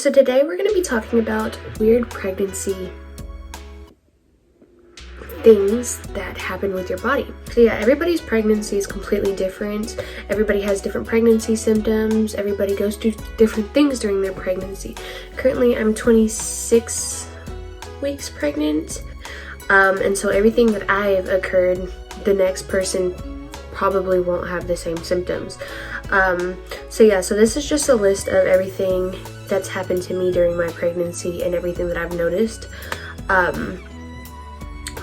So today we're going to be talking about weird pregnancy things that happen with your body. So yeah, everybody's pregnancy is completely different. Everybody has different pregnancy symptoms. Everybody goes through different things during their pregnancy. Currently, I'm 26 weeks pregnant. And so everything that I've occurred, the next person probably won't have the same symptoms. So this is just a list of everything that's happened to me during my pregnancy and everything that I've noticed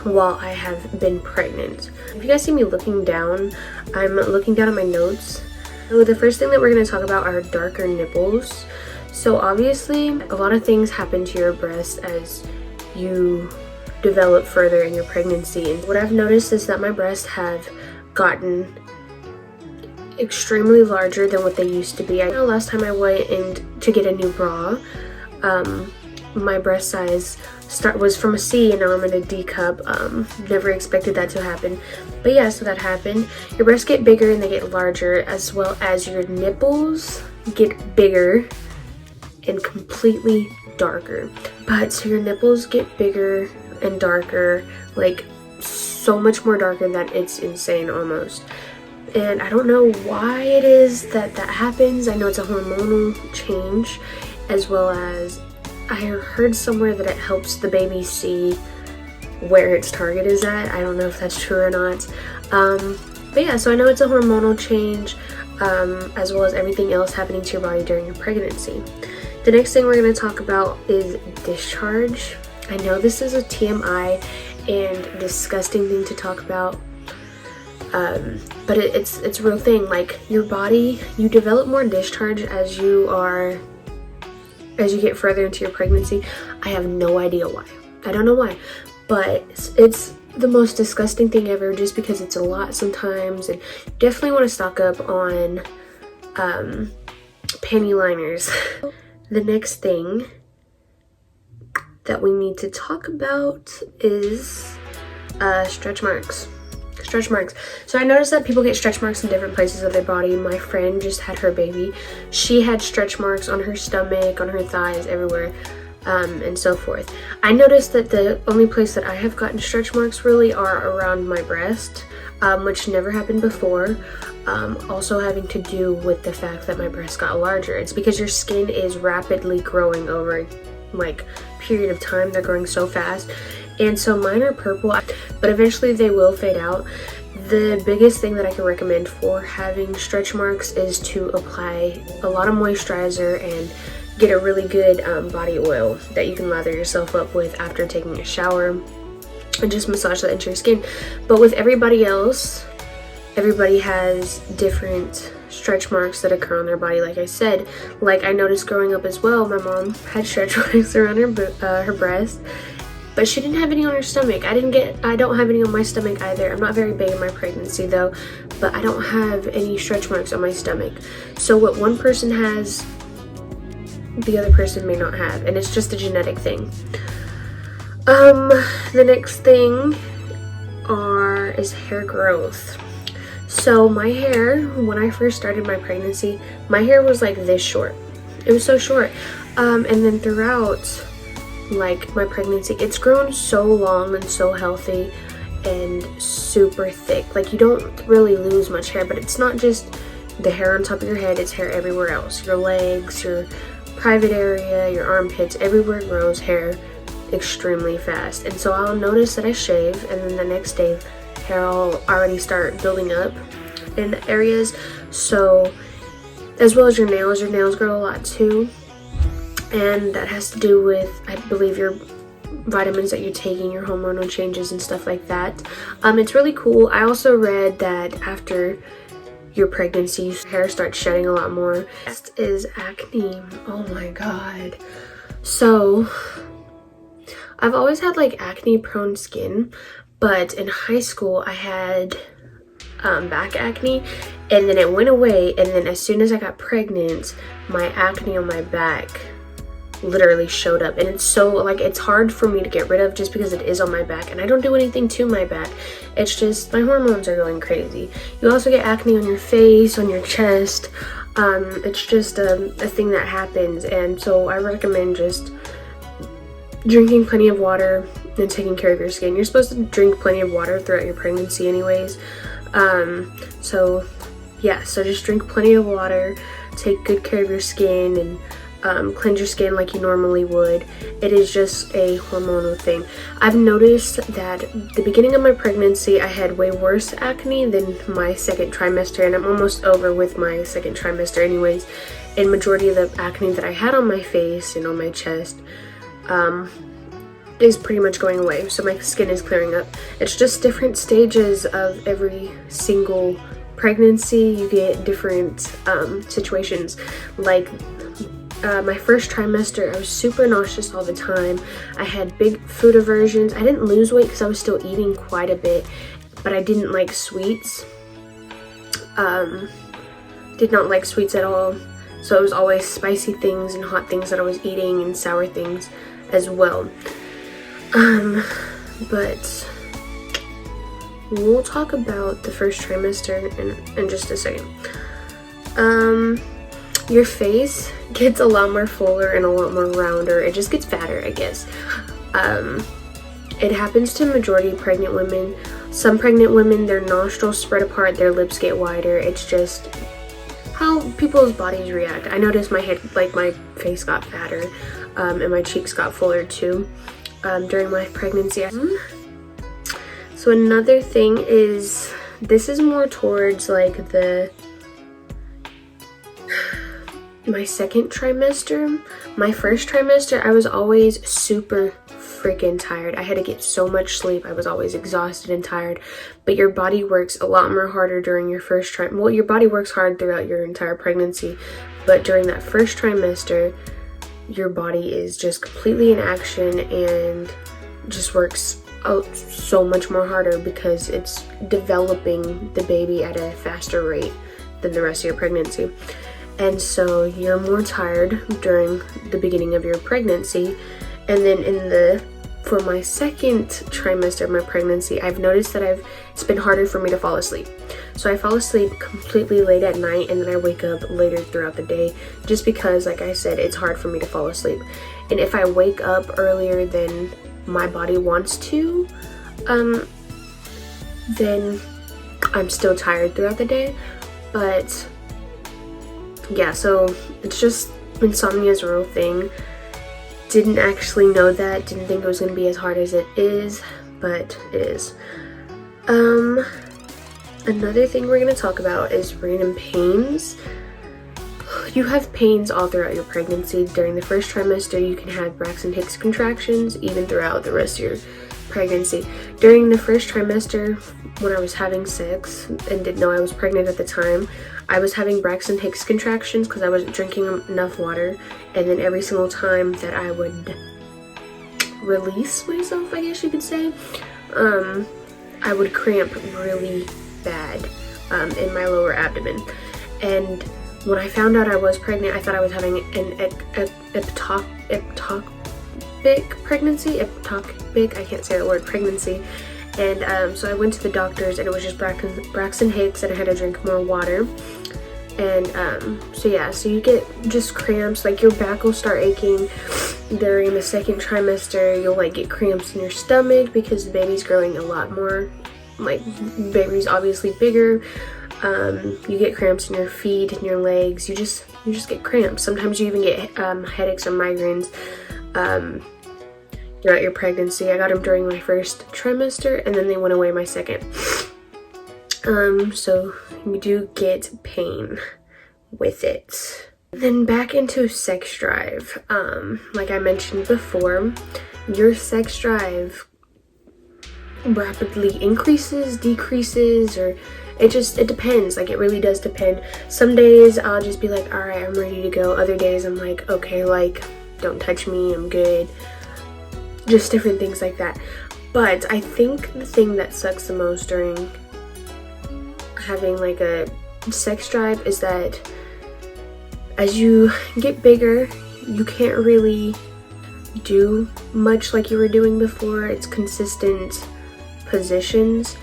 while I have been pregnant. If you guys see me looking down, I'm looking down at my notes. So the first thing that we're going to talk about are darker nipples. So obviously a lot of things happen to your breast as you develop further in your pregnancy, and what I've noticed is that my breasts have gotten extremely larger than what they used to be. I know last time I went in to get a new bra, my breast size was from a C and now I'm in a D cup. Never expected that to happen, but yeah, so that happened. Your breasts get bigger and they get larger, as well as your nipples get bigger and completely darker. But so your nipples get bigger and darker, like so much more darker that it's insane almost. And I don't know why it is that happens. I know it's a hormonal change, as well as I heard somewhere that it helps the baby see where its target is at. I don't know if that's true or not. But yeah, so I know it's a hormonal change, as well as everything else happening to your body during your pregnancy. The next thing we're going to talk about is discharge. I know this is a TMI and disgusting thing to talk about, but it's a real thing. Like, your body, you develop more discharge as you get further into your pregnancy. I have no idea why. I don't know why, but it's the most disgusting thing ever, just because it's a lot sometimes, and you definitely want to stock up on panty liners. The next thing that we need to talk about is stretch marks. Stretch marks. So I noticed that people get stretch marks in different places of their body. My friend just had her baby. She had stretch marks on her stomach, on her thighs, everywhere, and so forth. I noticed that the only place that I have gotten stretch marks really are around my breast, which never happened before. Also having to do with the fact that my breast got larger. It's because your skin is rapidly growing over like period of time. They're growing so fast, and so mine are purple, but eventually they will fade out. The biggest thing that I can recommend for having stretch marks is to apply a lot of moisturizer and get a really good body oil that you can lather yourself up with after taking a shower, and just massage that into your skin. But with everybody else, everybody has different stretch marks that occur on their body. Like I said, like I noticed growing up as well, my mom had stretch marks around her breast, but she didn't have any on her stomach. I don't have any on my stomach either. I'm not very big in my pregnancy though, but I don't have any stretch marks on my stomach. So what one person has, the other person may not have, and it's just a genetic thing. The next thing is hair growth. So my hair, when I first started my pregnancy, my hair was like this short. It was so short. And then throughout like my pregnancy, it's grown so long and so healthy and super thick. Like, you don't really lose much hair, but it's not just the hair on top of your head, it's hair everywhere else. Your legs, your private area, your armpits, everywhere grows hair extremely fast. And so I'll notice that I shave, and then the next day hair will already start building up in areas. So, as well as your nails grow a lot too, and that has to do with, I believe, your vitamins that you're taking, your hormonal changes and stuff like that. It's really cool. I also read that after your pregnancy, your hair starts shedding a lot more. Next is acne. Oh my god. So I've always had like acne prone skin, but in high school I had back acne, and then it went away, and then as soon as I got pregnant, my acne on my back literally showed up, and it's so like it's hard for me to get rid of just because it is on my back, and I don't do anything to my back. It's just my hormones are going crazy. You also get acne on your face, on your chest, It's just a thing that happens, and so I recommend just drinking plenty of water and taking care of your skin. You're supposed to drink plenty of water throughout your pregnancy anyways. So yeah, so just drink plenty of water, take good care of your skin, and cleanse your skin like you normally would. It is just a hormonal thing. I've noticed that the beginning of my pregnancy, I had way worse acne than my second trimester, and I'm almost over with my second trimester anyways. And majority of the acne that I had on my face and on my chest is pretty much going away. So my skin is clearing up. It's just different stages of every single pregnancy. You get different situations. Like my first trimester, I was super nauseous all the time. I had big food aversions. I didn't lose weight because I was still eating quite a bit, but I didn't like sweets. Did not like sweets at all. So it was always spicy things and hot things that I was eating, and sour things as well. But we'll talk about the first trimester in just a second. Your face gets a lot more fuller and a lot more rounder. It just gets fatter, I guess. It happens to majority of pregnant women. Some pregnant women, their nostrils spread apart, their lips get wider. It's just how people's bodies react. I noticed my head, like my face got fatter, and my cheeks got fuller too during my pregnancy. So another thing is, this is more towards like my second trimester. My first trimester, I was always super freaking tired. I had to get so much sleep. I was always exhausted and tired. But your body works a lot more harder during your first trimester. Well, your body works hard throughout your entire pregnancy, but during that first trimester, your body is just completely in action and just works so much more harder because it's developing the baby at a faster rate than the rest of your pregnancy. And so you're more tired during the beginning of your pregnancy. And then for my second trimester of my pregnancy, I've noticed that it's been harder for me to fall asleep. So I fall asleep completely late at night, and then I wake up later throughout the day, just because, like I said, it's hard for me to fall asleep. And if I wake up earlier than my body wants to, then I'm still tired throughout the day. But yeah, so it's just, insomnia is a real thing. Didn't actually know that, didn't think it was going to be as hard as it is, but it is. Another thing we're going to talk about is random pains. You have pains all throughout your pregnancy. During the first trimester, you can have Braxton Hicks contractions, even throughout the rest of your pregnancy. During the first trimester, when I was having sex and didn't know I was pregnant at the time, I was having Braxton Hicks contractions because I wasn't drinking enough water. And then every single time that I would release myself, I guess you could say, I would cramp really bad in my lower abdomen. And when I found out I was pregnant, I thought I was having an ectopic pregnancy. Ectopic, I can't say the word, pregnancy. And so I went to the doctors, and it was just Braxton Hicks, and I had to drink more water. And so yeah, so you get just cramps, like your back will start aching. During the second trimester, you'll like get cramps in your stomach because the baby's growing a lot more. Like, baby's obviously bigger. You get cramps in your feet and your legs. You just get cramps. Sometimes you even get headaches or migraines throughout your pregnancy. I got them during my first trimester, and then they went away my second. So you do get pain with it. Then back into sex drive. Like I mentioned before, your sex drive rapidly increases, decreases, or it depends. Like, it really does depend. Some days I'll just be like, all right, I'm ready to go. Other days I'm like, okay, like, don't touch me, I'm good. Just different things like that. But I think the thing that sucks the most during having like a sex drive is that as you get bigger, you can't really do much like you were doing before. It's consistent positions,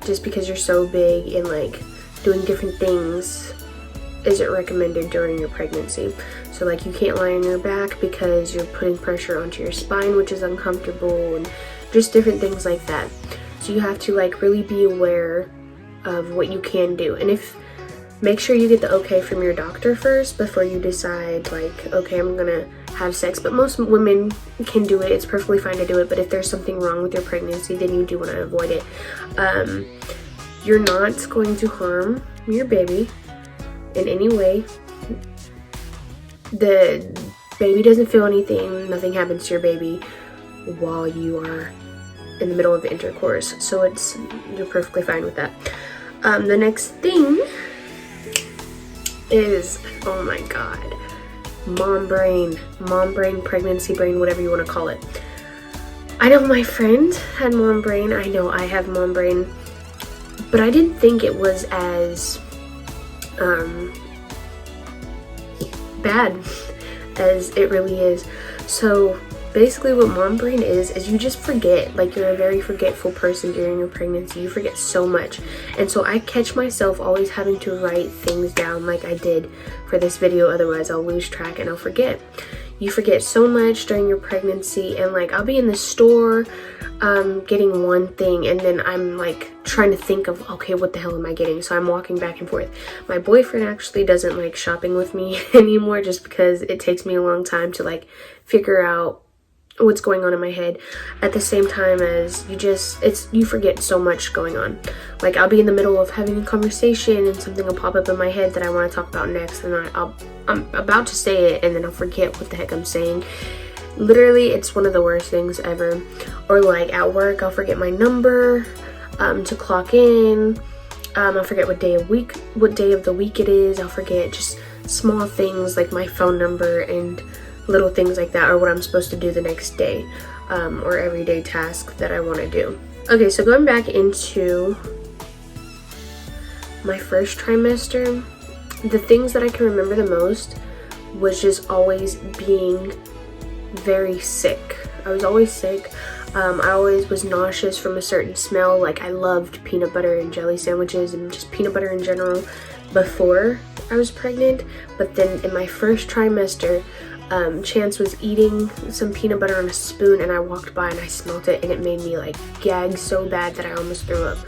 just because you're so big and like doing different things isn't recommended during your pregnancy. So like you can't lie on your back because you're putting pressure onto your spine, which is uncomfortable, and just different things like that. So you have to like really be aware of what you can do. And make sure you get the okay from your doctor first before you decide like, okay, I'm gonna have sex. But most women can do it. It's perfectly fine to do it. But if there's something wrong with your pregnancy, then you do want to avoid it. You're not going to harm your baby in any way. The baby doesn't feel anything. Nothing happens to your baby while you are in the middle of the intercourse. So you're perfectly fine with that. The next thing is, oh my god, mom brain, pregnancy brain, whatever you want to call it. I know my friend had mom brain. I know I have mom brain, but I didn't think it was as bad as it really is. So basically what mom brain is you just forget. Like, you're a very forgetful person during your pregnancy. You forget so much. And so I catch myself always having to write things down like I did for this video, otherwise I'll lose track and I'll forget. You forget so much during your pregnancy, and like I'll be in the store getting one thing, and then I'm like trying to think of, okay, what the hell am I getting? So I'm walking back and forth. My boyfriend actually doesn't like shopping with me anymore, just because it takes me a long time to like figure out what's going on in my head. At the same time as you forget so much going on. Like, I'll be in the middle of having a conversation and something will pop up in my head that I want to talk about next, and I'm about to say it and then I'll forget what the heck I'm saying. Literally, it's one of the worst things ever. Or like at work, I'll forget my number to clock in. I'll forget what day of the week it is. I'll forget just small things like my phone number and little things like that, or what I'm supposed to do the next day, or everyday task that I want to do. Okay, so going back into my first trimester, the things that I can remember the most was just always being very sick. I was always sick. I always was nauseous from a certain smell. Like, I loved peanut butter and jelly sandwiches and just peanut butter in general before I was pregnant. But then in my first trimester, Chance was eating some peanut butter on a spoon, and I walked by and I smelled it, and it made me like gag so bad that I almost threw up.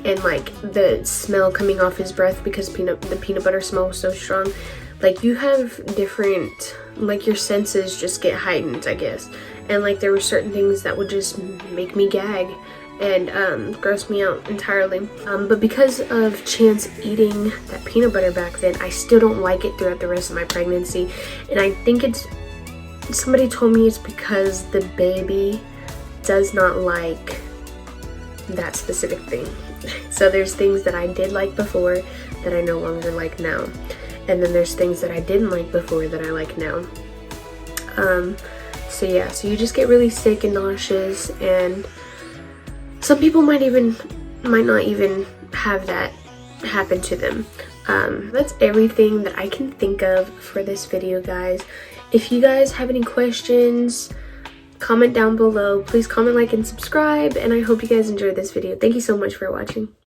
And like the smell coming off his breath, because the peanut butter smell was so strong. Like, you have different, like, your senses just get heightened, I guess. And like there were certain things that would just make me gag and gross me out entirely. But because of Chance eating that peanut butter back then, I still don't like it throughout the rest of my pregnancy. And I think somebody told me it's because the baby does not like that specific thing. So there's things that I did like before that I no longer like now. And then there's things that I didn't like before that I like now. So yeah, so you just get really sick and nauseous, and some people might not even have that happen to them. That's everything that I can think of for this video, guys. If you guys have any questions, comment down below. Please comment, like, and subscribe, and I hope you guys enjoyed this video. Thank you so much for watching.